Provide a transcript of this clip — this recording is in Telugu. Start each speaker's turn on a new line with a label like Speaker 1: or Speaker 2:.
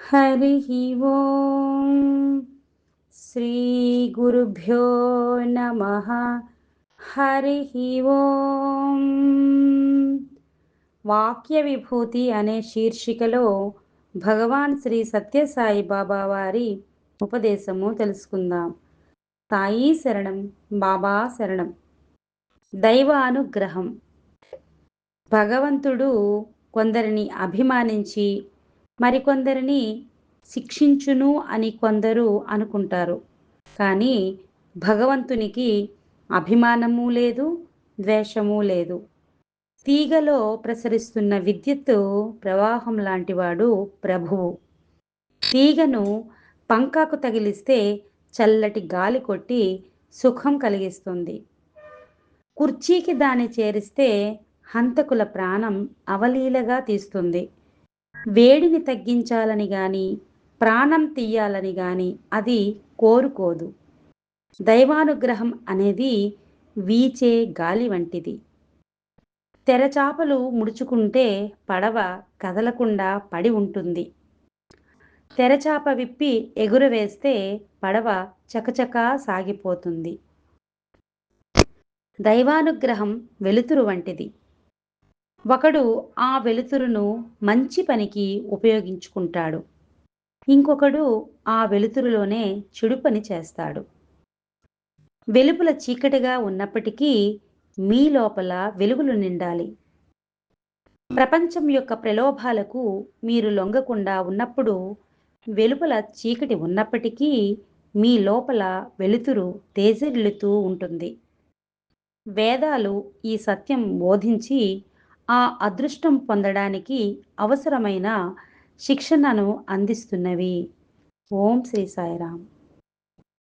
Speaker 1: हरिः ఓం శ్రీ గురుభ్యో నమః. హరిః ఓం. వాక్య విభూతి అనే శీర్షికలో భగవాన్ శ్రీ సత్యసాయి బాబా వారి ఉపదేశము తెలుసుకుందాం. సాయి శరణం, బాబా శరణం. దైవానుగ్రహం. భగవంతుడు కొందరిని అభిమానించి మరికొందరిని శిక్షించును అని కొందరు అనుకుంటారు. కానీ భగవంతునికి అభిమానము లేదు, ద్వేషము లేదు. తీగలో ప్రసరిస్తున్న విద్యుత్తు ప్రవాహం లాంటివాడు ప్రభువు. తీగను పంకాకు తగిలిస్తే చల్లటి గాలి కొట్టి సుఖం కలిగిస్తుంది. కుర్చీకి దాన్ని చేరిస్తే హంతకుల ప్రాణం అవలీలగా తీస్తుంది. వేడిని తగ్గించాలని గాని ప్రాణం తీయాలని గాని అది కోరుకోదు. దైవానుగ్రహం అనేది వీచే గాలి వంటిది. తెరచాపలు ముడుచుకుంటే పడవ కదలకుండా పడి ఉంటుంది. తెరచాప విప్పి ఎగురవేస్తే పడవ చకచకా సాగిపోతుంది. దైవానుగ్రహం వెలుతురు వంటిది. ఒకడు ఆ వెలుతురును మంచి పనికి ఉపయోగించుకుంటాడు. ఇంకొకడు ఆ వెలుతురులోనే చెడు పని చేస్తాడు. వెలుపల చీకటిగా ఉన్నప్పటికీ మీ లోపల వెలుగులు నిండాలి. ప్రపంచం యొక్క ప్రలోభాలకు మీరు లొంగకుండా ఉన్నప్పుడు వెలుపల చీకటి ఉన్నప్పటికీ మీ లోపల వెలుతురు తేజరిల్లుతూ ఉంటుంది. వేదాలు ఈ సత్యం బోధించి ఆ అదృష్టం పొందడానికి అవసరమైన శిక్షణను అందిస్తున్నవి. ఓం శ్రీ సాయిరాం.